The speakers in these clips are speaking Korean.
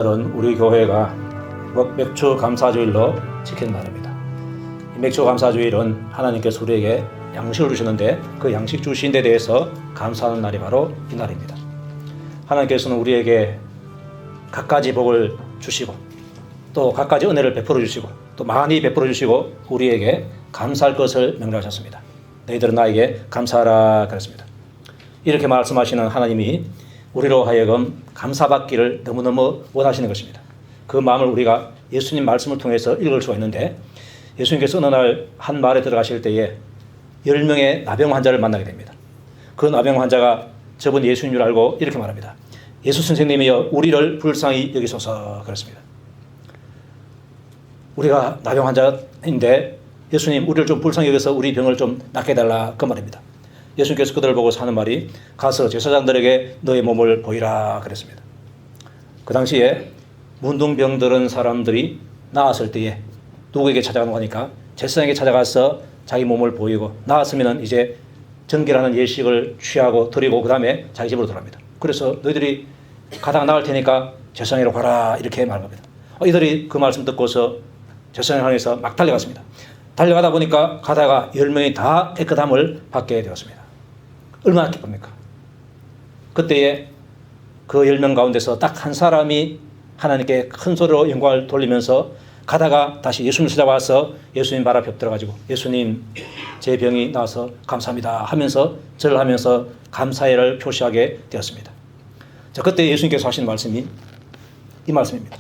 오늘은 우리 교회가 맥주 감사주일로 지키는 날입니다. 이 맥주 감사주일은 하나님께서 우리에게 양식을 주시는데 그 양식 주신 데 대해서 감사하는 날이 바로 이 날입니다. 하나님께서는 우리에게 갖가지 복을 주시고 또 갖가지 은혜를 베풀어 주시고 또 많이 베풀어 주시고 우리에게 감사할 것을 명령하셨습니다. 너희들은 나에게 감사하라 그랬습니다. 이렇게 말씀하시는 하나님이 우리로 하여금 감사받기를 너무너무 원하시는 것입니다. 그 마음을 우리가 예수님 말씀을 통해서 읽을 수가 있는데, 예수님께서 어느 날 한 마을에 들어가실 때에 10명의 나병 환자를 만나게 됩니다. 그 나병 환자가 저분 예수님인 줄 알고 이렇게 말합니다. 예수 선생님이여 우리를 불쌍히 여기소서 그랬습니다. 우리가 나병 환자인데 예수님 우리를 좀 불쌍히 여기서 우리 병을 좀 낫게 해달라 그 말입니다. 예수님께서 그들을 보고 하는 말이 가서 제사장들에게 너의 몸을 보이라 그랬습니다. 그 당시에 문둥병 들은 사람들이 나았을 때에 누구에게 찾아가는 거니까 제사장에게 찾아가서 자기 몸을 보이고 나았으면 이제 정결하는 예식을 취하고 드리고 그 다음에 자기 집으로 돌아갑니다. 그래서 너희들이 가다가 나갈 테니까 제사장으로 가라 이렇게 말합니다. 이들이 그 말씀 듣고서 제사장을 향해서 막 달려갔습니다. 달려가다 보니까 가다가 10명이 다 깨끗함을 받게 되었습니다. 얼마나 기쁩니까? 그때에 그 10명 가운데서 딱 한 사람이 하나님께 큰 소리로 영광을 돌리면서 가다가 다시 예수님을 찾아와서 예수님 발 앞에 엎드려가지고 예수님 제 병이 나와서 감사합니다 하면서 절을 하면서 감사회를 표시하게 되었습니다. 자, 그때 예수님께서 하신 말씀이 이 말씀입니다.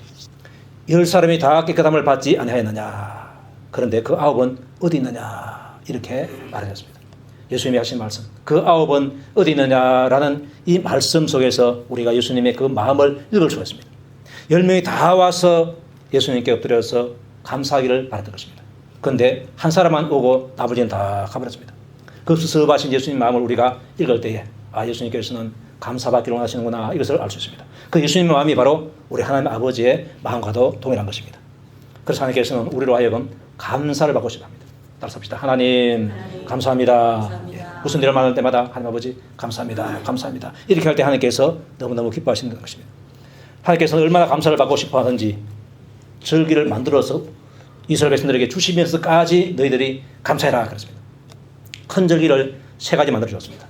10사람이 다 깨끗함을 받지 아니하였느냐 그런데 그 9은 어디 있느냐 이렇게 말하셨습니다. 예수님이 하신 말씀 그 9은 어디 있느냐라는 이 말씀 속에서 우리가 예수님의 그 마음을 읽을 수가 있습니다. 10명이 다 와서 예수님께 엎드려서 감사하기를 바랐던 것입니다. 그런데 한 사람만 오고 나머지는 다 가버렸습니다. 그 섭섭하신 예수님 마음을 우리가 읽을 때에 예수님께서는 감사받기를 원하시는구나 이것을 알 수 있습니다. 그 예수님의 마음이 바로 우리 하나님 아버지의 마음과도 동일한 것입니다. 그래서 하나님께서는 우리로 하여금 감사를 받고 싶어 합니다. 따라서 하나님 감사합니다. 무슨 일을 만날 때마다 하나님 아버지 감사합니다. 감사합니다. 이렇게 할 때 하나님께서 너무너무 기뻐하시는 것입니다. 하나님께서는 얼마나 감사를 받고 싶어 하는지 절기를 만들어서 이스라엘 백성들에게 주시면서까지 너희들이 감사해라 그랬습니다. 큰 절기를 3가지 만들어 주었습니다.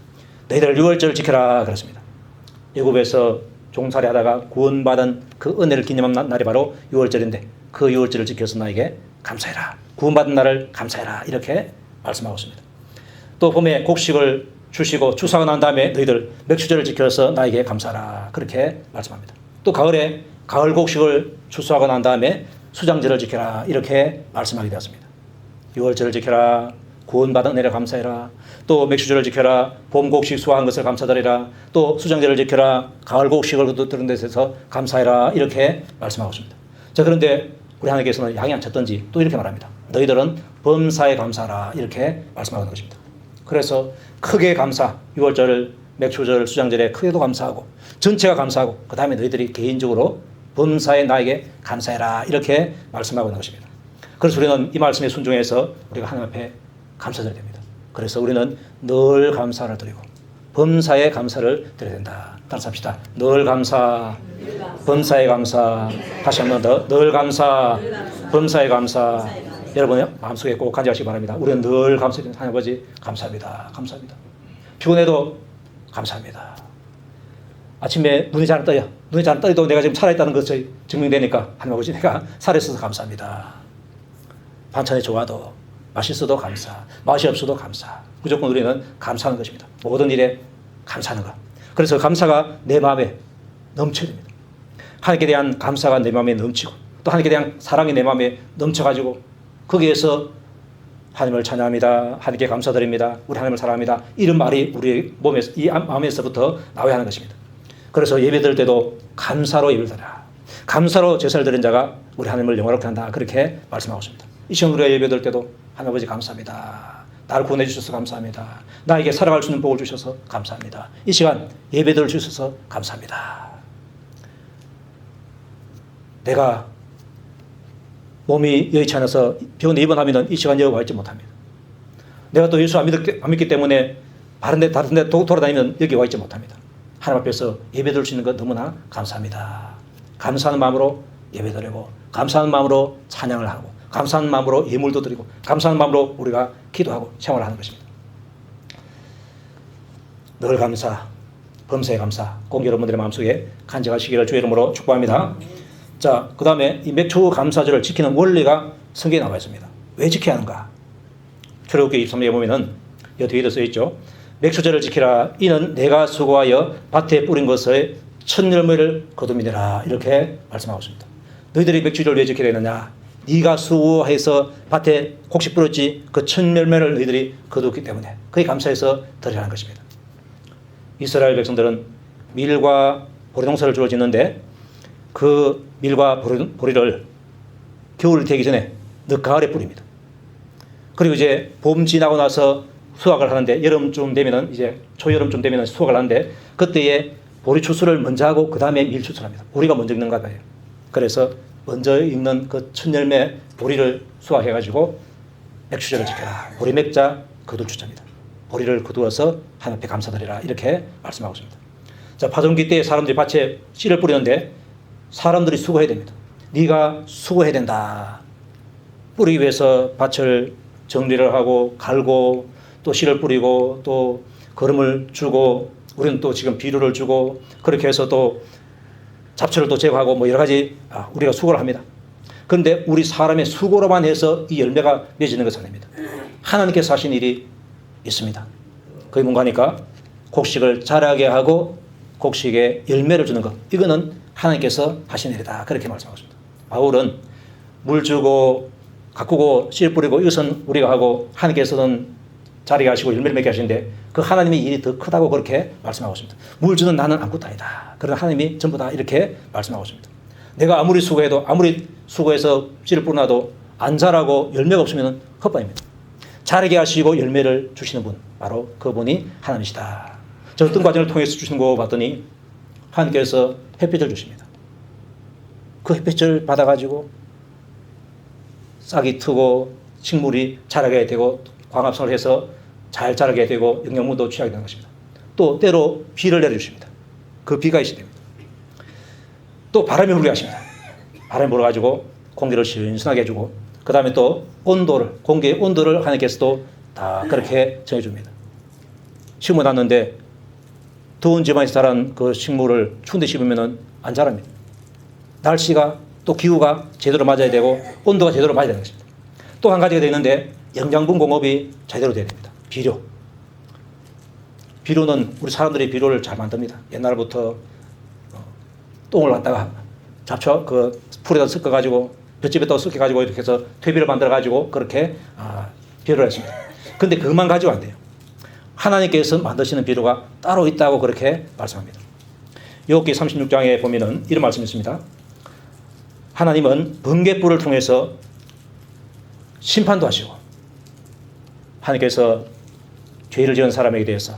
너희들 6월절 지켜라 그랬습니다. 애굽에서 종살이 하다가 구원받은 그 은혜를 기념한 날이 바로 6월절인데 그 6월절을 지켜서 나에게 감사해라. 구원받은 날을 감사해라. 이렇게 말씀하고 있습니다. 또 봄에 곡식을 주시고 추수하고 난 다음에 너희들 맥주절을 지켜서 나에게 감사하라. 그렇게 말씀합니다. 또 가을에 가을 곡식을 추수하고 난 다음에 수장절을 지켜라. 이렇게 말씀하게 되었습니다. 6월절을 지켜라. 구원받은 은혜를 감사해라. 또 맥주절을 지켜라. 봄 곡식 수확한 것을 감사드리라. 또 수장절을 지켜라. 가을 곡식을 들은 데서 감사해라. 이렇게 말씀하고 있습니다. 자, 그런데 우리 하나님께서는 양이 안 쳤던지 또 이렇게 말합니다. 너희들은 범사에 감사하라. 이렇게 말씀하는 것입니다. 그래서 크게 감사, 6월절, 맥주절, 수장절에 크게도 감사하고 전체가 감사하고 그 다음에 너희들이 개인적으로 범사에 나에게 감사해라. 이렇게 말씀하고 있는 것입니다. 그래서 우리는 이 말씀에 순종해서 우리가 하나님 앞에 감사드려야 됩니다. 그래서 우리는 늘 감사를 드리고 범사에 감사를 드려야 된다. 따라서 합시다. 늘 감사, 범사에 감사. 다시 한 번 더. 늘 감사, 범사에 감사. 여러분 마음속에 꼭 간직하시기 바랍니다. 우리는 늘 감사드립니다. 하나님 아버지 감사합니다. 감사합니다. 피곤해도 감사합니다. 아침에 눈이 잘 떠요. 눈이 잘 떠도 내가 지금 살아있다는 것이 증명되니까 하나님 아버지 내가 살아있어서 감사합니다. 반찬이 좋아도 맛있어도 감사, 맛이 없어도 감사. 무조건 우리는 감사하는 것입니다. 모든 일에 감사하는 것. 그래서 감사가 내 마음에 넘쳐야 됩니다. 하나님께 대한 감사가 내 마음에 넘치고 또 하나님께 대한 사랑이 내 마음에 넘쳐가지고 거기에서 하나님을 찬양합니다. 하나님께 감사드립니다. 우리 하나님을 사랑합니다. 이런 말이 우리 몸에서 이 마음에서부터 나와야 하는 것입니다. 그래서 예배드릴 때도 감사로 예배를 드려라. 감사로 제사를 드린 자가 우리 하나님을 영화롭게 한다. 그렇게 말씀하고 있습니다. 이 시간 우리가 예배드릴 때도 하나님 아버지 감사합니다. 나를 구원해 주셔서 감사합니다. 나에게 살아갈 수 있는 복을 주셔서 감사합니다. 이 시간 예배드릴 주셔서 감사합니다. 내가 몸이 여의치 않아서 병원에 입원하면 이 시간 여기 와 있지 못합니다. 내가 또 예수 안 믿기 때문에 다른 데 돌아다니면 여기 와 있지 못합니다. 하나님 앞에서 예배드릴 수 있는 것 너무나 감사합니다. 감사하는 마음으로 예배드리고 감사하는 마음으로 찬양을 하고 감사하는 마음으로 예물도 드리고 감사하는 마음으로 우리가 기도하고 생활을 하는 것입니다. 늘 감사, 범사에 감사, 꼭 여러분들의 마음속에 간직하시기를 주의 이름으로 축복합니다. 자, 그 다음에 이 맥주 감사절을 지키는 원리가 성경에 나와 있습니다. 왜 지켜야 하는가? 출애굽기 23장에 보면은 여 뒤에도 써 있죠. 맥주절을 지키라. 이는 내가 수고하여 밭에 뿌린 것의 첫 열매를 거두미니라. 이렇게 말씀하고 있습니다. 너희들이 맥주절을 왜 지켜야 되느냐? 네가 수고해서 밭에 곡식 뿌렸지 그 첫 열매를 너희들이 거두었기 때문에 그에 감사해서 드리라는 것입니다. 이스라엘 백성들은 밀과 보리 농사를 주어 짓는데 그 밀과 보리를 겨울 되기 전에 늦가을에 뿌립니다. 그리고 이제 봄 지나고 나서 수확을 하는데 여름쯤 되면은 이제 초여름쯤 되면은 수확을 하는데 그때에 보리 추수를 먼저 하고 그 다음에 밀 추수를 합니다. 보리가 먼저 익는가 봐요. 그래서 먼저 익는 그 첫 열매 보리를 수확해가지고 맥주절을 지켜라. 보리 맥자 거두 추자입니다. 보리를 거두어서 하나님 앞에 감사드리라. 이렇게 말씀하고 있습니다. 자, 파종기 때 사람들이 밭에 씨를 뿌리는데 사람들이 수고해야 됩니다. 네가 수고해야 된다. 뿌리기 위해서 밭을 정리를 하고 갈고 또 씨를 뿌리고 또 거름을 주고 우리는 또 지금 비료를 주고 그렇게 해서 또 잡초를 또 제거하고 뭐 여러 가지 우리가 수고를 합니다. 그런데 우리 사람의 수고로만 해서 이 열매가 맺어지는 것은 아닙니다. 하나님께서 하신 일이 있습니다. 그게 뭔가 하니까 곡식을 자라게 하고 곡식에 열매를 주는 것. 이거는 하나님께서 하신 일이다. 그렇게 말씀하고 있습니다. 바울은 물 주고 가꾸고 씨 뿌리고 이것은 우리가 하고 하나님께서는 자라게 하시고 열매를 맺게 하시는데 그 하나님의 일이 더 크다고 그렇게 말씀하고 있습니다. 물 주는 나는 아무것도 아니다. 그러나 하나님이 전부 다 이렇게 말씀하고 있습니다. 내가 아무리 수고해도 아무리 수고해서 씨를 뿌려놔도 안 자라고 열매가 없으면 헛바입니다. 자라게 하시고 열매를 주시는 분 바로 그분이 하나님이시다. 저 어떤 과정을 통해서 주시는 거 봤더니 하나님께서 햇빛을 주십니다. 그 햇빛을 받아가지고 싹이 트고 식물이 자라게 되고 광합성을 해서 잘 자라게 되고 영양분도 취하게 되는 것입니다. 또 때로 비를 내려주십니다. 그 비가 있어야 됩니다. 또 바람이 불게 하십니다. 바람이 불어가지고 공기를 신선하게 해주고 그 다음에 또 온도를 공기의 온도를 하나님께서도 다 그렇게 정해줍니다. 심어놨는데 더운 지방에서 자란 그 식물을 추운데 심으면 안 자랍니다. 날씨가 또 기후가 제대로 맞아야 되고 온도가 제대로 맞아야 되는 것입니다. 또 한 가지가 되는데 영양분 공급이 제대로 돼야 됩니다. 비료. 비료는 우리 사람들이 비료를 잘 만듭니다. 옛날부터 똥을 갖다가 잡초 그 풀에다 섞어가지고 볏짚에다 섞어가지고 이렇게 해서 퇴비를 만들어가지고 그렇게 비료를 했습니다. 근데 그것만 가지고 안 돼요. 하나님께서 만드시는 비료가 따로 있다고 그렇게 말씀합니다. 욥기 36장에 보면은 이런 말씀이 있습니다. 하나님은 번갯불을 통해서 심판도 하시고 하나님께서 죄를 지은 사람에게 대해서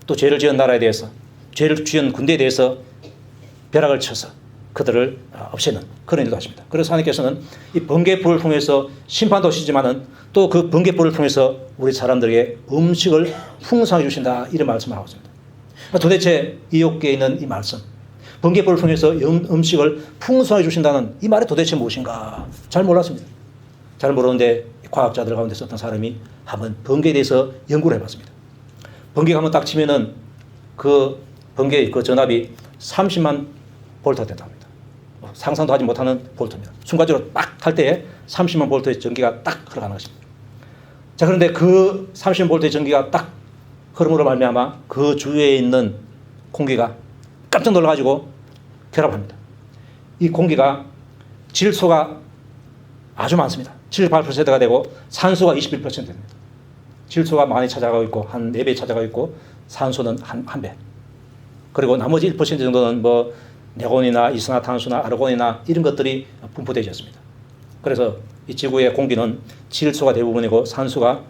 또 죄를 지은 나라에 대해서 죄를 지은 군대에 대해서 벼락을 쳐서 그들을 없애는 그런 일도 하십니다. 그래서 하나님께서는 이 번갯불을 통해서 심판도 하시지만은 또 그 번갯불을 통해서 우리 사람들에게 음식을 풍성하게 주신다. 이런 말씀을 하고 있습니다. 도대체 이 욥기에 있는 이 말씀 번갯불을 통해서 음식을 풍성하게 주신다는 이 말이 도대체 무엇인가 잘 몰랐습니다. 잘 모르는데 과학자들 가운데 어떤 사람이 한번 번개에 대해서 연구를 해봤습니다. 번개가 한번 딱 치면은 그 번개의 그 전압이 30만 볼트가 된다고 합니다. 상상도 하지 못하는 볼트입니다. 순간적으로 딱 할 때에 30만 볼트의 전기가 딱 흘러가는 것입니다. 자, 그런데 그 30만 볼트의 전기가 딱 흐름으로 말미암아 그 주위에 있는 공기가 깜짝 놀라가지고 결합합니다. 이 공기가 질소가 아주 많습니다. 78%가 되고 산소가 21% 됩니다. 질소가 많이 찾아가고 있고 한 4배 찾아가고 있고 산소는 한 배. 그리고 나머지 1% 정도는 뭐 네온이나 이산화탄소나 아르곤이나 이런 것들이 분포되어 있습니다. 그래서 이 지구의 공기는 질소가 대부분이고 산소가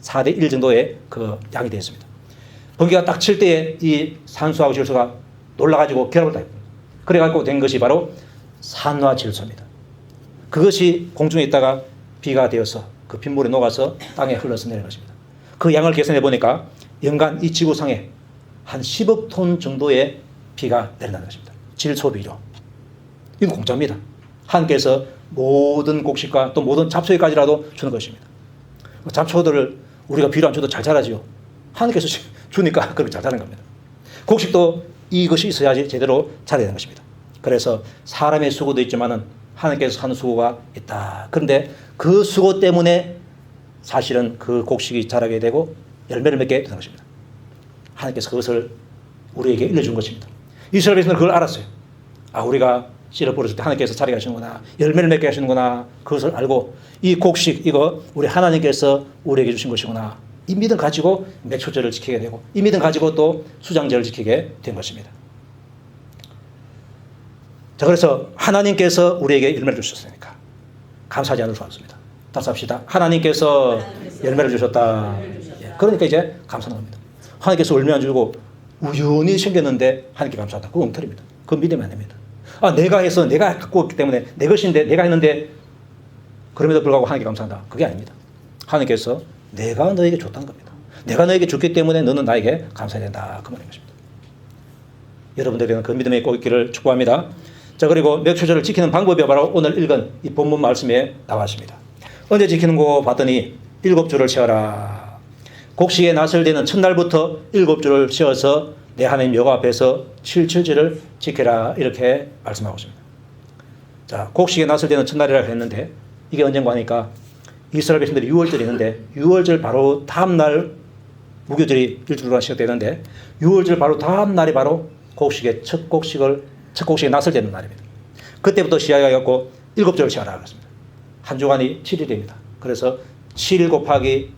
4대 1 정도의 그 양이 되어 있습니다. 번개가 딱 칠 때에 이 산소하고 질소가 놀라가지고 결합을 다 합니다. 그래가지고 된 것이 바로 산화질소입니다. 그것이 공중에 있다가 비가 되어서 그 빗물이 녹아서 땅에 흘러서 내리는 것입니다. 그 양을 계산해 보니까 연간 이 지구상에 한 10억 톤 정도의 비가 내린다는 것입니다. 질소 비료. 이건 공짜입니다. 하나님께서 모든 곡식과 또 모든 잡초까지라도 주는 것입니다. 잡초들을 우리가 비료 안 줘도 잘 자라지요. 하나님께서 주니까 그렇게 잘 자라는 겁니다. 곡식도 이것이 있어야지 제대로 자라야 되는 것입니다. 그래서 사람의 수고도 있지만은 하나님께서 하는 수고가 있다. 그런데 그 수고 때문에 사실은 그 곡식이 자라게 되고 열매를 맺게 되는 것입니다. 하나님께서 그것을 우리에게 일러준 것입니다. 이스라엘 백성들은 그걸 알았어요. 아, 우리가 씨를 뿌렸을 때 하나님께서 자라게 하시는구나, 열매를 맺게 하시는구나, 그것을 알고 이 곡식 이거 우리 하나님께서 우리에게 주신 것이구나, 이 믿음 가지고 맥초절을 지키게 되고 이 믿음 가지고 또 수장절을 지키게 된 것입니다. 자, 그래서 하나님께서 우리에게 열매를 주셨으니까 감사하지 않을 수 없습니다. 다시 합시다. 하나님께서 열매를 주셨다. 그러니까 이제 감사하는 겁니다. 하나님께서 열매 안 주고 우연히 생겼는데 하나님께 감사하다. 그거 엉터리입니다. 그건 믿으면 안 됩니다. 아, 내가 해서 내가 갖고 왔기 때문에 내 것인데 내가 했는데 그럼에도 불구하고 하나님께 감사한다. 그게 아닙니다. 하나님께서 내가 너에게 줬다는 겁니다. 내가 너에게 줬기 때문에 너는 나에게 감사해야 된다. 그 말인 것입니다. 여러분들에게는 그 믿음의 꼭 있기를 축복합니다. 자, 그리고 맥초절을 지키는 방법이 바로 오늘 읽은 이 본문 말씀에 나와 있습니다. 언제 지키는 거 봤더니 7주를 세어라. 곡식의 낫을 되는 첫날부터 7주를 세어서 내 하나님 여호와 앞에서 7주를 지켜라. 이렇게 말씀하고 있습니다. 자, 곡식의 낫을 되는 첫날이라고 했는데 이게 언젠가 하니까 이스라엘 백성들이 6월절이 있는데 6월절 바로 다음날 무교절이 일주일간 시작되는데 6월절 바로 다음날이 바로 곡식의 첫 곡식의 낫을 되는 날입니다. 그때부터 시작해갖고 7절을 시작하라 그랬습니다. 한 주간이 7일입니다. 그래서 7 곱하기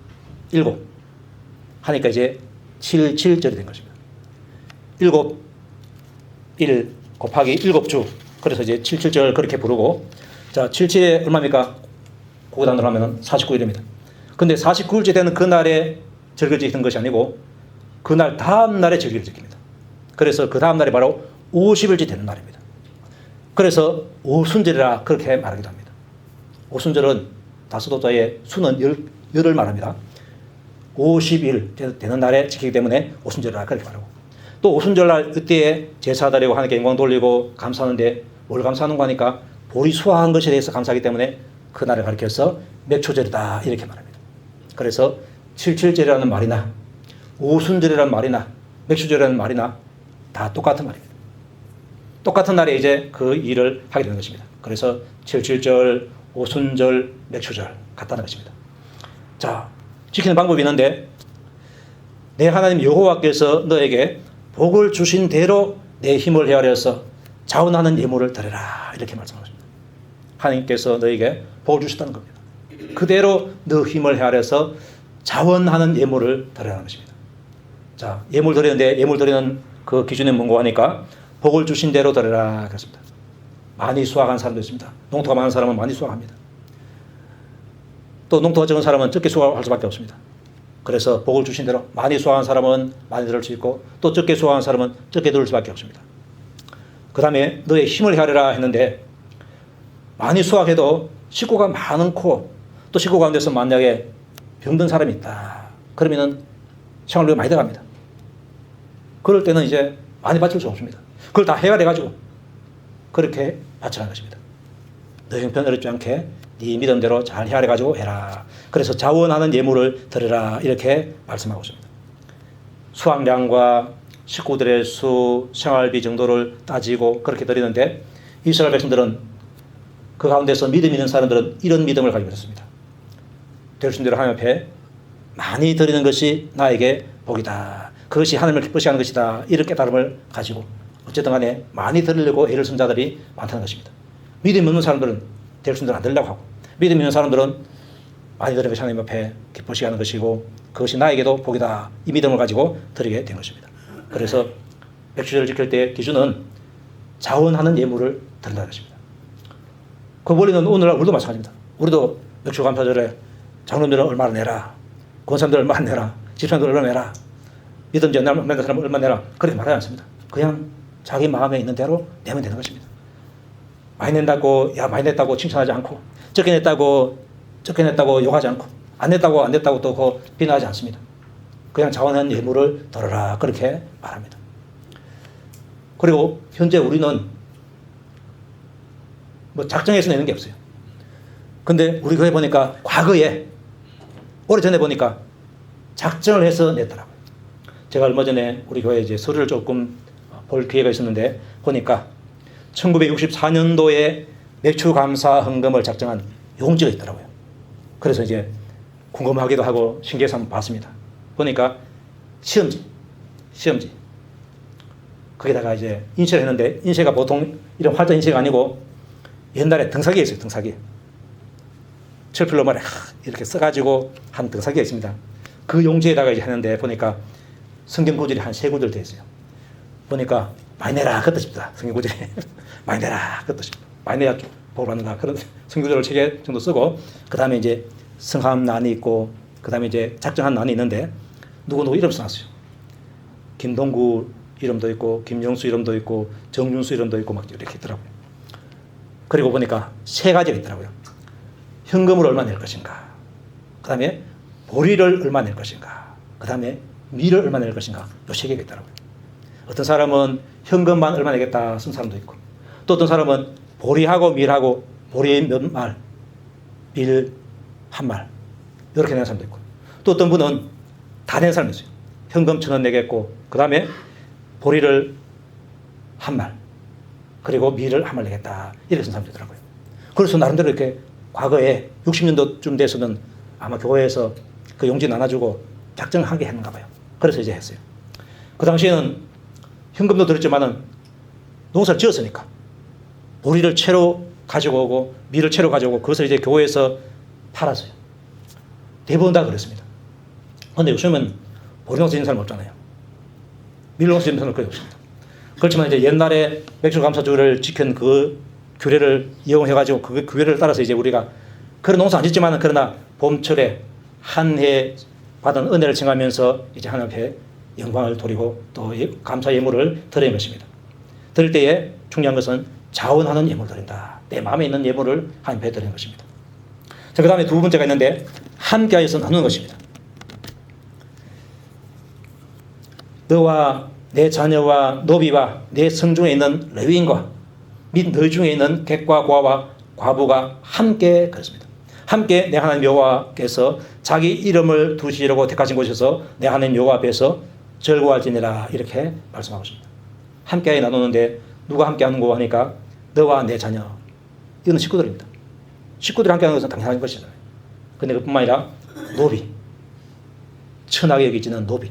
7 하니까 이제 7절이 된 것입니다. 1 곱하기 7주. 그래서 이제 77절 그렇게 부르고, 자, 77에 얼마입니까? 고단으로 하면 49일입니다. 근데 49일째 되는 그날에 절기를 지키는 것이 아니고 그날 다음 날에 절기를 지킵니다. 그래서 그 다음 날이 바로 50일째 되는 날입니다. 그래서 오순절이라 그렇게 말하기도 합니다. 오순절은 다소도자의 수는 열을 말합니다. 50일 되는 날에 지키기 때문에 오순절이라 그렇게 말하고, 또 오순절날 그때에 제사 드리고 하나님께 영광 돌리고 감사하는데 뭘 감사하는 거 하니까 볼이 수확한 것에 대해서 감사하기 때문에 그날을 가리켜서 맥초절이다 이렇게 말합니다. 그래서 77절이라는 말이나 오순절이라는 말이나 맥초절이라는 말이나 다 똑같은 말입니다. 똑같은 날에 이제 그 일을 하게 되는 것입니다. 그래서 77절, 오순절, 맥초절 같다는 것입니다. 자, 지키는 방법이 있는데 내 하나님 여호와께서 너에게 복을 주신 대로 내 힘을 헤아려서 자원하는 예물을 드려라 이렇게 말씀하십니다. 하나님께서 너에게 복을 주셨다는 겁니다. 그대로 너 힘을 헤아려서 자원하는 예물을 드리라는 것입니다. 자, 예물 드리는데 예물 드리는 그 기준이 뭔가 하니까 복을 주신 대로 드리라 그랬습니다. 많이 수확한 사람도 있습니다. 농토가 많은 사람은 많이 수확합니다. 또 농토가 적은 사람은 적게 수확할 수밖에 없습니다. 그래서 복을 주신 대로 많이 수확한 사람은 많이 들을 수 있고 또 적게 수확한 사람은 적게 들을 수밖에 없습니다. 그 다음에 너의 힘을 헤아려라 했는데 많이 수확해도 식구가 많고 또 식구 가운데서 만약에 병든 사람이 있다. 그러면은 생활비가 많이 들어갑니다. 그럴 때는 이제 많이 바칠 수 없습니다. 그걸 다 헤아려가지고 그렇게 바치라는 것입니다. 너 형편 어렵지 않게 네 믿음대로 잘 헤아려가지고 해라. 그래서 자원하는 예물을 드려라 이렇게 말씀하고 있습니다. 수확량과 식구들의 수, 생활비 정도를 따지고 그렇게 드리는데 이스라엘 백성들은 그 가운데서 믿음 있는 사람들은 이런 믿음을 가지고 있었습니다. 될 수 있는 대로 하나님 앞에 많이 드리는 것이 나에게 복이다. 그것이 하나님을 기쁘시게 하는 것이다. 이런 깨달음을 가지고 어쨌든 간에 많이 드리려고 애를 쓴 자들이 많다는 것입니다. 믿음 없는 사람들은 될 수 있는 대로 안 드리려고 하고, 믿음 있는 사람들은 많이 드리는 것이 하나님 앞에 기쁘시게 하는 것이고 그것이 나에게도 복이다. 이 믿음을 가지고 드리게 된 것입니다. 그래서 맥주절을 지킬 때 기준은 자원하는 예물을 드린다는 것입니다. 그 원리는 오늘날 우리도 마찬가지입니다. 우리도 맥주 감사절에 장로님들은 얼마나 내라, 권사님들 얼마나 내라, 집사님들 얼마나 내라, 믿음 전날 만난 사람 얼마나 내라 그렇게 말하지 않습니다. 그냥 자기 마음에 있는 대로 내면 되는 것입니다. 많이 낸다고 많이 냈다고 칭찬하지 않고 적게 냈다고 욕하지 않고 안 냈다고 또 그거 비난하지 않습니다. 그냥 자원한 예물을 드려라 그렇게 말합니다. 그리고 현재 우리는 뭐 작정해서 내는 게 없어요. 근데 우리 교회 보니까 과거에 오래전에 보니까 작정을 해서 냈더라고요. 제가 얼마 전에 우리 교회 이제 서류를 조금 볼 기회가 있었는데 보니까 1964년도에 매출감사 헌금을 작정한 용지가 있더라고요. 그래서 이제 궁금하기도 하고 신기해서 한번 봤습니다. 보니까 시험지. 거기다가 이제 인쇄를 했는데 인쇄가 보통 이런 활자 인쇄가 아니고 옛날에 등사기에 있어요. 등사기. 철필로 말에 이렇게 써가지고 한 등사기가 있습니다. 그 용지에다가 이제 했는데 보니까 성경 구절이 한 3구절 되어 있어요. 보니까 많이 내라 그 뜻입니다. 성경 구절이 많이 내라 그 뜻입니다. 많이 내야 복을 받는다 그런 성경 구절을 3개 정도 쓰고 그 다음에 이제 성함 난이 있고 그 다음에 이제 작정한 난이 있는데 누구 이름 써놨어요. 김동구 이름도 있고 김영수 이름도 있고 정윤수 이름도 있고 막 이렇게 있더라고요. 그리고 보니까 3가지가 있더라고요. 현금으로 얼마 낼 것인가, 그 다음에 보리를 얼마 낼 것인가, 그 다음에 밀을 얼마 낼 것인가, 요 3개가 있더라고요. 어떤 사람은 현금만 얼마 내겠다 쓴 사람도 있고, 또 어떤 사람은 보리하고 밀하고 보리 몇 말, 밀 한 말 이렇게 내는 사람도 있고, 또 어떤 분은 다 낸 사람이 있어요. 현금 1,000원 내겠고 그 다음에 보리를 한 말, 그리고 밀을 한 말 내겠다 이렇게 쓴 사람도 있더라고요. 그래서 나름대로 이렇게 과거에 60년도쯤 돼서는 아마 교회에서 그 용지 나눠주고 작정하게 했는가 봐요. 그래서 이제 했어요. 그 당시에는 현금도 들었지만은 농사를 지었으니까 보리를 채로 가지고 오고 밀을 채로 가지고 오고 그것을 이제 교회에서 팔았어요. 대부분 다 그랬습니다. 그런데 요즘은 보리 농사 짓는 사람 없잖아요. 밀 농사 짓는 사람은 거의 없습니다. 그렇지만 이제 옛날에 매출감사주를 지킨 그 규례를 이용해가지고 그 규례를 따라서 이제 우리가 그런 농사 안 짓지만 그러나 봄철에 한 해 받은 은혜를 청하면서 이제 하나님 앞에 영광을 돌리고 또 감사 예물을 드리는 것입니다. 드릴 때에 중요한 것은 자원하는 예물을 드린다. 내 마음에 있는 예물을 하나님 앞에 드리는 것입니다. 자, 그 다음에 두 번째가 있는데 함께하여서 나누는 것입니다. 너와 내 자녀와 노비와 내 성중에 있는 레위인과 및 너희 중에 있는 객과 고아와 과부가 함께 그렇습니다. 함께 내 하나님 여호와께서 자기 이름을 두시려고 택하신 곳에서 내 하나님 여호와 앞에서 즐거워할지니라 이렇게 말씀하고 있습니다. 함께 나누는데 누가 함께 하는고 하니까 너와 내 자녀, 이거는 식구들입니다. 식구들이 함께 하는 것은 당연한 것이잖아요. 그런데 그뿐만 아니라 노비, 천하게 여기지는 노비,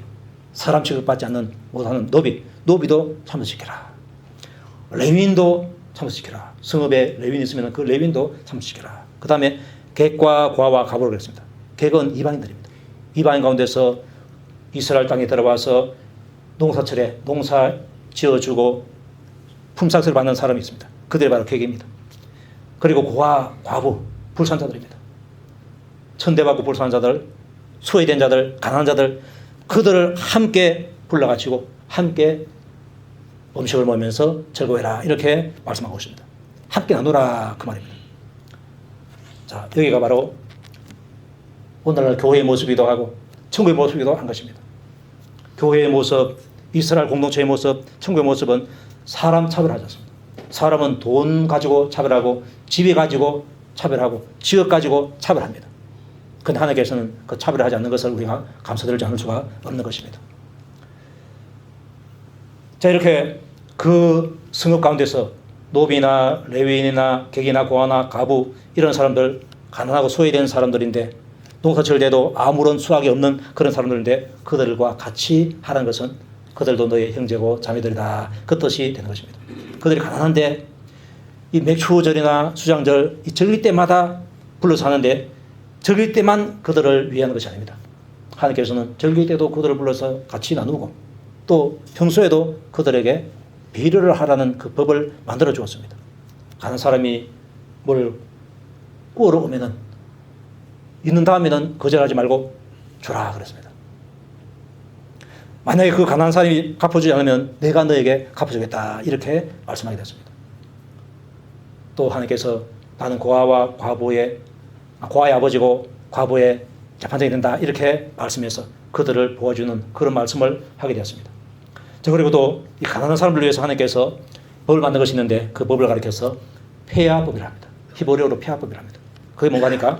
사람 취급받지 않는 못하는 노비, 노비도 참석시켜라. 레위인도 참석시켜라. 성읍에 레위인이 있으면 그 레위인도 참석시켜라. 그 다음에 객과 과와 과부를 그랬습니다. 객은 이방인들입니다. 이방인 가운데서 이스라엘 땅에 들어와서 농사철에 농사 지어주고 품삯을 받는 사람이 있습니다. 그들이 바로 객입니다. 그리고 고아, 과부, 불산자들입니다. 천대받고 불쌍한 자들, 소외된 자들, 가난한 자들, 그들을 함께 불러가지고 함께 음식을 먹으면서 즐거워해라 이렇게 말씀하고 있습니다. 함께 나누라 그 말입니다. 자, 여기가 바로 오늘날 교회의 모습이기도 하고 천국의 모습이기도 한 것입니다. 교회의 모습, 이스라엘 공동체의 모습, 천국의 모습은 사람 차별하지 않습니다. 사람은 돈 가지고 차별하고 지위 가지고 차별하고 지역 가지고 차별합니다. 그런데 하나님께서는 그 차별하지 않는 것을 우리가 감사드리지 않을 수가 없는 것입니다. 자, 이렇게 그 성읍 가운데서 노비나 레위인이나 객이나 고아나 가부 이런 사람들, 가난하고 소외된 사람들인데 농사철 때도 아무런 수확이 없는 그런 사람들인데 그들과 같이 하는 것은 그들도 너의 형제고 자매들이다 그 뜻이 되는 것입니다. 그들이 가난한데 이 맥추절이나 수장절 이 절기 때마다 불러서 하는데 절기 때만 그들을 위한 것이 아닙니다. 하나님께서는 절기 때도 그들을 불러서 같이 나누고 또 평소에도 그들에게 배려를 하라는 그 법을 만들어 주었습니다. 가난 사람이 뭘 꾸어러 오면은 있는 다음에는 거절하지 말고 주라 그랬습니다. 만약에 그 가난한 사람이 갚아주지 않으면 내가 너에게 갚아주겠다 이렇게 말씀하게 됐습니다. 또 하나님께서 나는 고아와 과부의 고아의 아버지고 과부의 재판장이 된다 이렇게 말씀해서 그들을 보아주는 그런 말씀을 하게 되었습니다. 자, 그리고 또 이 가난한 사람들 위해서 하나님께서 법을 만든 것이 있는데 그 법을 가리켜서 폐야법이라 합니다. 히브리어로 폐하법이랍니다. 그게 뭔가 하니까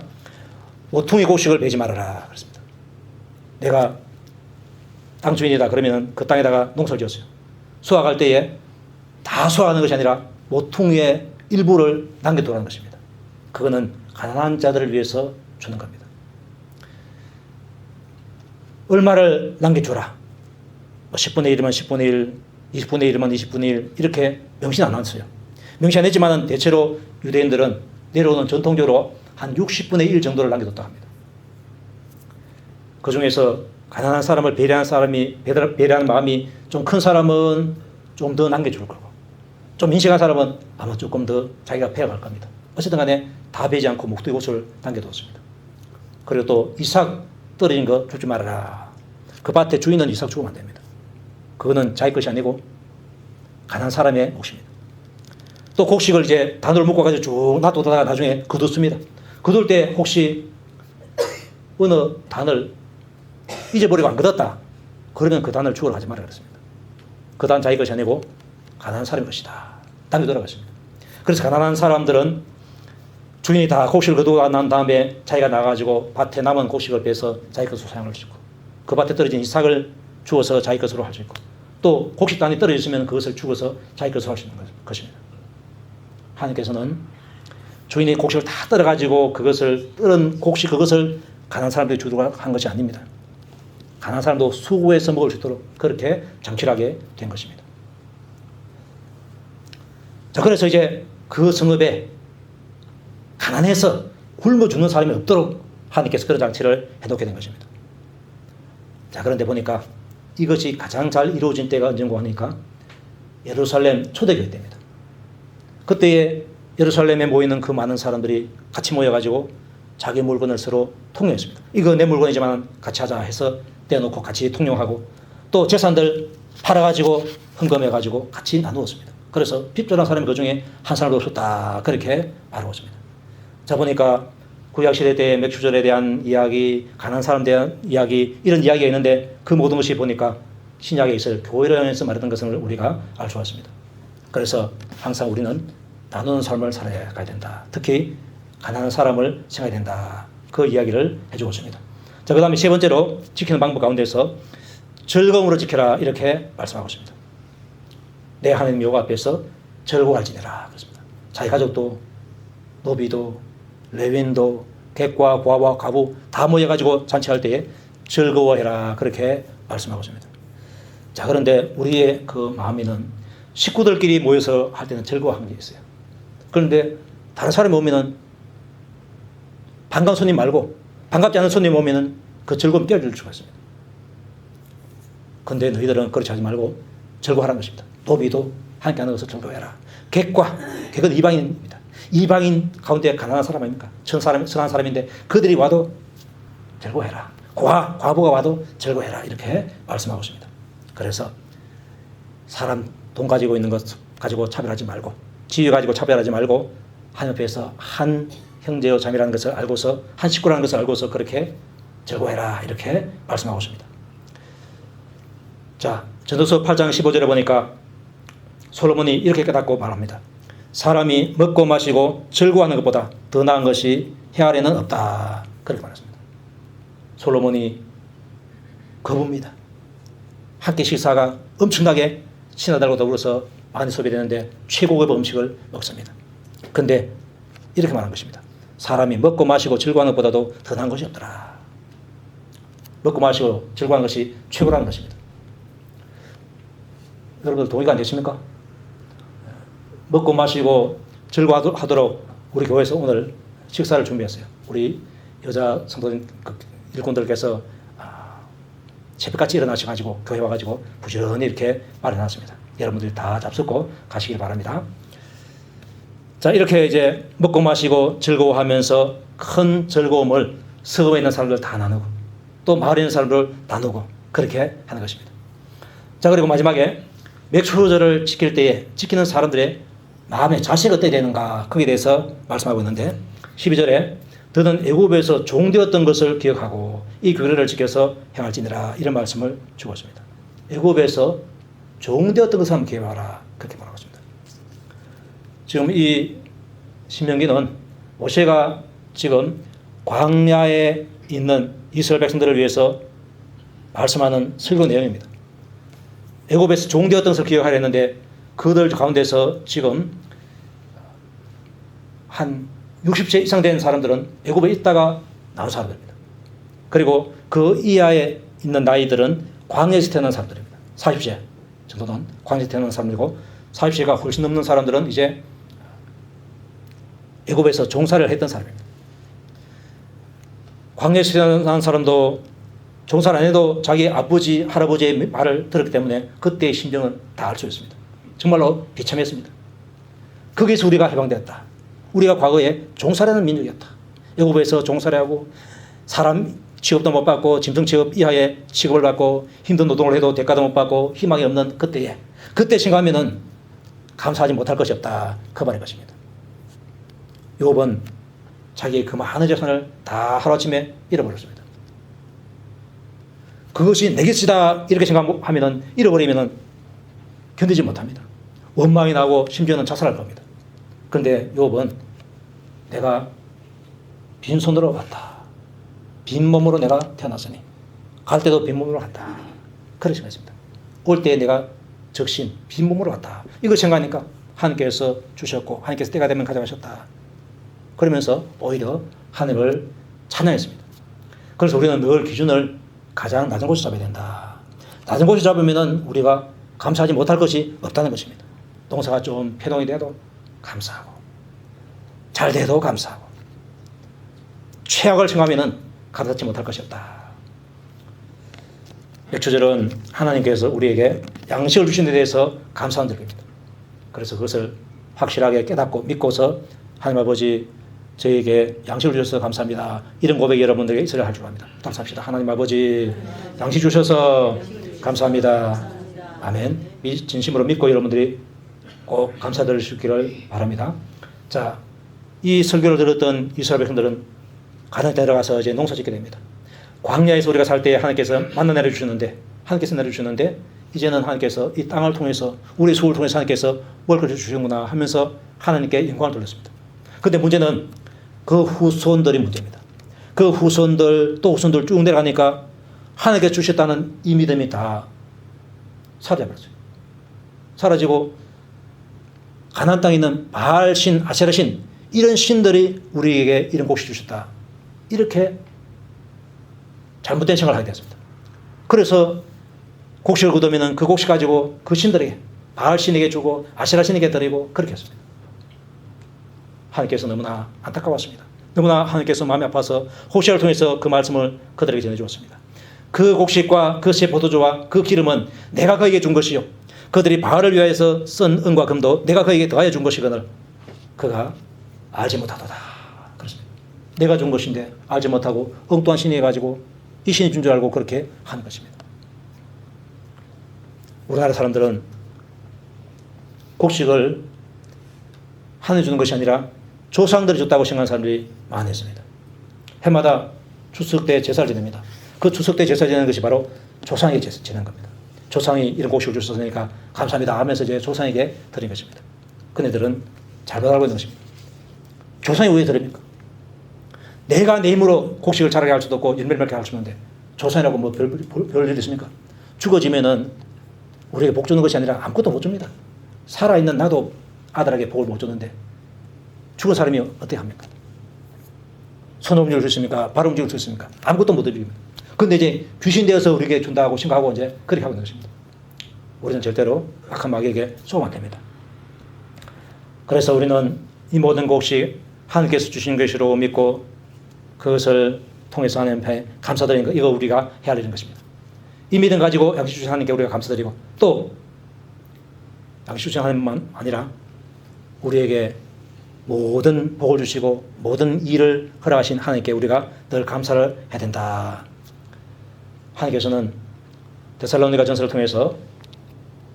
모퉁이 곡식을 베지 말아라 그랬습니다. 내가 땅 주인이다 그러면 그 땅에다가 농사를 지었어요. 수확할 때에 다 수확하는 것이 아니라 모퉁이의 일부를 남겨두라는 것입니다. 그거는 가난한 자들을 위해서 주는 겁니다. 얼마를 남겨주라. 10분의 1이면 10분의 1, 20분의 1이면 20분의 1 이렇게 명시 안 했어요. 명시 안 했지만 대체로 유대인들은 내려오는 전통적으로 한 60분의 1 정도를 남겨뒀다 합니다. 그 중에서 가난한 사람을 배려하는 마음이 좀 큰 사람은 좀 더 남겨줄 거고, 좀 인식한 사람은 아마 조금 더 자기가 배워갈 겁니다. 어쨌든 간에 다 베지 않고 목두의 곳을 남겨뒀습니다. 그리고 또 이삭 떨어진 거 주지 말아라. 그 밭의 주인은 이삭 주면 안 됩니다. 그거는 자기 것이 아니고 가난한 사람의 몫입니다. 또 곡식을 이제 단으로 묶어가지고 쭉 놔두다가 나중에 거뒀습니다. 거둘 때 혹시 어느 단을 잊어버리고 안 거뒀다. 그러면 그 단을 주우러 가지 말라 그랬습니다. 그 단 자기 것이 아니고 가난한 사람의 것이다. 남겨두라고 했습니다. 그래서 가난한 사람들은 주인이 다 곡식을 거두고 난 다음에 자기가 나가가지고 밭에 남은 곡식을 빼서 자기 것으로 사용할 수 있고, 그 밭에 떨어진 이삭을 주워서 자기 것으로 할 수 있고, 또 곡식단이 떨어졌으면 그것을 죽어서 자기 것으로 할 수 있는 것입니다. 하나님께서는 주인이 곡식을 다 떨어가지고 그것을 떨은 곡식 그것을 가난한 사람들이 주도록 한 것이 아닙니다. 가난한 사람도 수고해서 먹을 수 있도록 그렇게 장치하게 된 것입니다. 자, 그래서 이제 그 성읍에 가난해서 굶어 죽는 사람이 없도록 하나님께서 그런 장치를 해놓게 된 것입니다. 자, 그런데 보니까 이것이 가장 잘 이루어진 때가 언젠가 하니까 예루살렘 초대교회 때입니다. 그때에 예루살렘에 모이는 그 많은 사람들이 같이 모여가지고 자기 물건을 서로 통용했습니다. 이거 내 물건이지만 같이 하자 해서 떼어놓고 같이 통용하고, 또 재산들 팔아가지고 헌금해가지고 같이 나누었습니다. 그래서 핍절한 사람이 그 중에 한 사람도 없었다. 그렇게 말하고 있습니다. 자, 보니까 구약시대 때 맥주절에 대한 이야기, 가난한 사람에 대한 이야기, 이런 이야기가 있는데 그 모든 것이 보니까 신약에 있을 교회를 향해서 말했던 것을 우리가 알 수 있습니다. 그래서 항상 우리는 나누는 삶을 살아야 된다. 특히 가난한 사람을 생각해야 된다. 그 이야기를 해주고 있습니다. 자, 그 다음에 세 번째로 지키는 방법 가운데서 즐거움으로 지켜라 이렇게 말씀하고 있습니다. 내 하나님 여호와 앞에서 즐거워할 지내라 그렇습니다. 자기 가족도 노비도 레위인도 객과 고아와 과부 다 모여가지고 잔치할 때에 즐거워해라 그렇게 말씀하고 있습니다. 자, 그런데 우리의 그 마음에는 식구들끼리 모여서 할 때는 즐거워하는 게 있어요. 그런데 다른 사람이 오면은 반가운 손님 말고 반갑지 않은 손님 오면은 그 즐거움 떼어줄 수가 있습니다. 그런데 너희들은 그렇지 하지 말고 즐거워하라는 것입니다. 노비도 함께 하는 것을 즐거워해라. 객은 이방인입니다. 이방인 가운데 가난한 사람 아닙니까? 선한 사람인데 그들이 와도 즐거워해라. 과부가 와도 즐거워해라. 이렇게 말씀하고 있습니다. 그래서 사람 돈 가지고 있는 것 가지고 차별하지 말고, 지위 가지고 차별하지 말고 하나님 앞에서 한 형제요 자매라는 것을 알고서, 한 식구라는 것을 알고서 그렇게 즐거워해라. 이렇게 말씀하고 있습니다. 자, 전도서 8장 15절에 보니까 솔로몬이 이렇게 깨닫고 말합니다. 사람이 먹고 마시고 즐거워하는 것보다 더 나은 것이 해 아래는 없다. 그렇게 말했습니다. 솔로몬이 거부입니다. 한 끼 식사가 엄청나게 신하들과 더불어서 많이 소비되는데 최고급 음식을 먹습니다. 그런데 이렇게 말한 것입니다. 사람이 먹고 마시고 즐거워하는 것보다도 더 나은 것이 없더라. 먹고 마시고 즐거워하는 것이 최고라는 것입니다. 여러분들 동의가 안 되십니까? 먹고 마시고 즐거워하도록 우리 교회에서 오늘 식사를 준비했어요. 우리 여자 성도님 일꾼들께서 새벽같이 일어나셔가지고 교회 와가지고 부지런히 이렇게 마련했습니다. 여러분들이 다 잡숫고 가시길 바랍니다. 자, 이렇게 이제 먹고 마시고 즐거워하면서 큰 즐거움을 성읍에 있는 사람들 다 나누고 또 마을에 있는 사람들 나누고 그렇게 하는 것입니다. 자, 그리고 마지막에 맥주절을 지킬 때에 지키는 사람들의 마음의 자세가 어떻게 되는가 거기에 대해서 말씀하고 있는데 12절에 너는 애굽에서 종되었던 것을 기억하고 이 규례를 지켜서 행할지니라 이런 말씀을 주고 있습니다. 애굽에서 종되었던 것을 한번 기억하라 그렇게 말하고 있습니다. 지금 이 신명기는 모세가 지금 광야에 있는 이스라엘 백성들을 위해서 말씀하는 설교 내용입니다. 애굽에서 종되었던 것을 기억하려 했는데 그들 가운데서 지금 한 60세 이상 된 사람들은 애굽에 있다가 나온 사람들입니다. 그리고 그 이하에 있는 나이들은 광야에서 태어난 사람들입니다. 40세 정도는 광야에서 태어난 사람들이고 40세가 훨씬 넘는 사람들은 이제 애굽에서 종살이를 했던 사람입니다. 광야에서 태어난 사람도 종살 안 해도 자기 아버지, 할아버지의 말을 들었기 때문에 그때의 심정은 다 알 수 있습니다. 정말로 비참했습니다. 거기서 우리가 해방되었다. 우리가 과거에 종살이하는 민족이었다. 애굽에서 종살이하고 사람 취업도 못 받고 짐승 취업 이하의 취급을 받고 힘든 노동을 해도 대가도 못 받고 희망이 없는 그때에 그때 생각하면은 감사하지 못할 것이 없다. 그 말인 것입니다. 욥은 자기의 그 많은 재산을 다 하루아침에 잃어버렸습니다. 그것이 내 것이다 이렇게 생각하면은 잃어버리면은 견디지 못합니다. 원망이 나고 심지어는 자살할 겁니다. 그런데 욥은 내가 빈손으로 왔다. 빈몸으로 내가 태어났으니 갈 때도 빈몸으로 간다. 그렇게 생각했습니다. 올 때 내가 적신 빈몸으로 왔다. 이걸 생각하니까 하나님께서 주셨고 하나님께서 때가 되면 가져가셨다. 그러면서 오히려 하늘을 찬양했습니다. 그래서 우리는 늘 기준을 가장 낮은 곳에 잡아야 된다. 낮은 곳에 잡으면 우리가 감사하지 못할 것이 없다는 것입니다. 농사가 좀 폐동이 돼도 감사하고 잘 돼도 감사하고 최악을 생각하면 감사하지 못할 것이 없다. 맥주절은 하나님께서 우리에게 양식을 주신 데 대해서 감사한 절기입니다. 그래서 그것을 확실하게 깨닫고 믿고서 하나님 아버지 저에게 양식을 주셔서 감사합니다. 이런 고백이 여러분들에게 있어야 할 줄 압니다. 감사합시다. 하나님 아버지 양식 주셔서 감사합니다. 아멘. 진심으로 믿고 여러분들이 꼭 감사드릴 수 있기를 바랍니다. 자, 이 설교를 들었던 이스라엘 백성들은 가나안에 내려가서 이제 농사 짓게 됩니다. 광야에서 우리가 살 때 하나님께서 만나 내려주셨는데 이제는 하나님께서 이 땅을 통해서 우리 소를 통해서 하나님께서 먹을 것을 주시는구나 하면서 하나님께 영광을 돌렸습니다. 그런데 문제는 그 후손들이 문제입니다. 그 후손들 또 후손들 쭉 내려가니까 하나님께서 주셨다는 이 믿음이 다 사라져버렸어요. 사라지고 가나안 땅에 있는 바알신, 아세라신 이런 신들이 우리에게 이런 곡식 주셨다. 이렇게 잘못된 생각을 하게 되었습니다. 그래서 곡식을 거두면 그 곡식 가지고 그 신들에게 바알신에게 주고 아세라신에게 드리고 그렇게 했습니다. 하나님께서 너무나 안타까웠습니다. 너무나 하나님께서 마음이 아파서 호세아를 통해서 그 말씀을 그들에게 전해주었습니다. 그 곡식과 그 새 포도주와 그 기름은 내가 그에게 준 것이요 그들이 바알을 위하여서 쓴 은과 금도 내가 그에게 더하여 준 것이거늘 그가 알지 못하도다. 그렇습니다. 내가 준 것인데 알지 못하고 엉뚱한 신이 해가지고 이 신이 준 줄 알고 그렇게 하는 것입니다. 우리나라 사람들은 곡식을 하늘이 주는 것이 아니라 조상들이 줬다고 생각하는 사람들이 많이 있습니다. 해마다 추석 때 제사를 지냅니다. 그 추석 때 제사 지내는 것이 바로 조상에게 제사 지내는 겁니다. 조상이 이런 곡식을 주셨으니까 감사합니다 하면서 이제 조상에게 드린 것입니다. 그네들은 잘못 알고 있는 것입니다. 조상이 왜 드립니까? 내가 내 힘으로 곡식을 자라게 할 수도 없고 열매를 맺게 할 수 없는데 조상이라고 뭐 별일 있습니까? 죽어지면은 우리에게 복 주는 것이 아니라 아무것도 못 줍니다. 살아있는 나도 아들에게 복을 못 줬는데 죽은 사람이 어떻게 합니까? 손 움직일 수 있습니까? 발 움직일 수 있습니까? 아무것도 못 드립니다. 그런데 이제 귀신 되어서 우리에게 준다고 생각하고 이제 그렇게 하고 있는 것입니다. 우리는 절대로 악한 마귀에게 쏘면 안 됩니다. 그래서 우리는 이 모든 곡식 하나님께서 주신 것이로 믿고 그것을 통해서 하나님께 감사드리는 것, 이거 우리가 해야 되는 것입니다. 이 믿음 가지고 양식 주신 하나님께 우리가 감사드리고 또 양식 주신 하나님만 아니라 우리에게 모든 복을 주시고 모든 일을 허락하신 하나님께 우리가 늘 감사를 해야 된다. 하나님께서는 데살로니가 전서를 통해서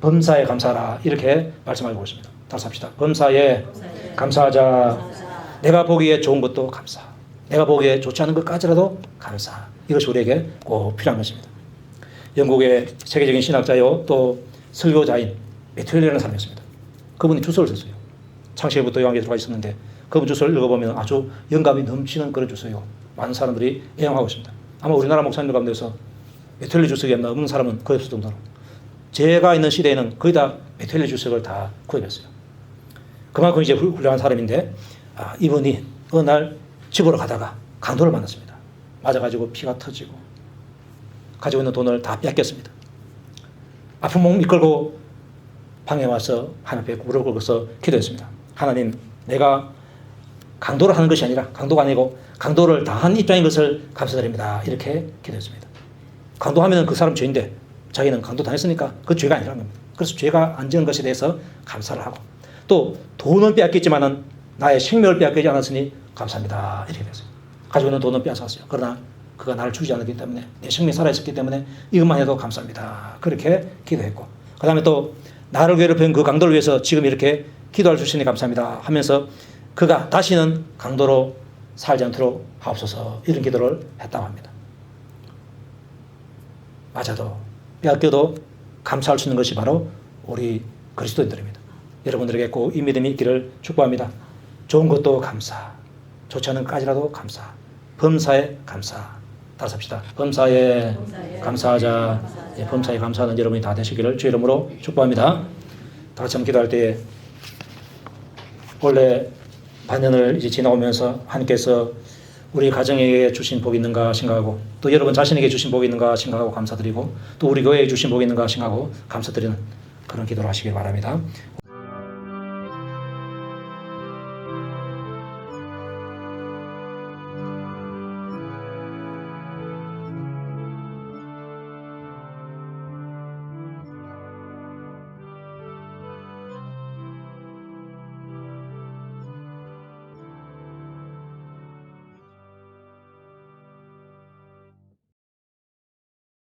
범사에 감사하라 이렇게 말씀하고 있습니다. 다시 합시다. 범사에 감사하자. 내가 보기에 좋은 것도 감사. 내가 보기에 좋지 않은 것까지라도 감사. 이것이 우리에게 꼭 필요한 것입니다. 영국의 세계적인 신학자요 또 설교자인 매튜엘이라는 사람이었습니다. 그분이 주석을 썼어요. 창세기부터 요한계시록까지 있었는데 그분 주소를 읽어보면 아주 영감이 넘치는 그런 주소요. 많은 사람들이 애용하고 있습니다. 아마 우리나라 목사님들 가운데서 메텔리 주석이 없는 사람은 거의 없을 정도로 제가 있는 시대에는 거의 다 메텔리 주석을 다 구입했어요. 그만큼 이제 훌륭한 사람인데 이분이 어느 날 집으로 가다가 강도를 만났습니다. 맞아가지고 피가 터지고 가지고 있는 돈을 다 뺏겼습니다. 아픈 몸 이끌고 방에 와서 하나님 앞에 무릎 꿇고서 기도했습니다. 하나님, 내가 강도를 하는 것이 아니라 강도가 아니고 강도를 당한 입장인 것을 감사드립니다. 이렇게 기도했습니다. 강도하면 그 사람 죄인데 자기는 강도 당했으니까 그 죄가 아니라는 겁니다. 그래서 죄가 안 지은 것에 대해서 감사를 하고 또 돈은 빼앗겼지만은 나의 생명을 빼앗기지 않았으니 감사합니다. 이렇게 됐어요. 가지고 있는 돈은 빼앗았어요. 그러나 그가 나를 주지 않았기 때문에 내 생명이 살아있었기 때문에 이것만 해도 감사합니다. 그렇게 기도했고 그 다음에 또 나를 괴롭힌 그 강도를 위해서 지금 이렇게 기도할 수 있으니 감사합니다 하면서 그가 다시는 강도로 살지 않도록 하옵소서 이런 기도를 했다고 합니다. 맞아도 빼앗겨도 감사할 수 있는 것이 바로 우리 그리스도인들입니다. 여러분들에게 꼭 이 믿음이 있기를 축복합니다. 좋은 것도 감사, 좋지 않은 것까지라도 감사, 범사에 감사. 따라서 합시다. 범사에 감사하자. 예, 범사에 감사하는 여러분이 다 되시기를 주의 이름으로 축복합니다. 다 같이 기도할 때에 원래 반년을 이제 지나오면서 하나님께서 우리 가정에게 주신 복이 있는가 생각하고 또 여러분 자신에게 주신 복이 있는가 생각하고 감사드리고 또 우리 교회에 주신 복이 있는가 생각하고 감사드리는 그런 기도를 하시길 바랍니다.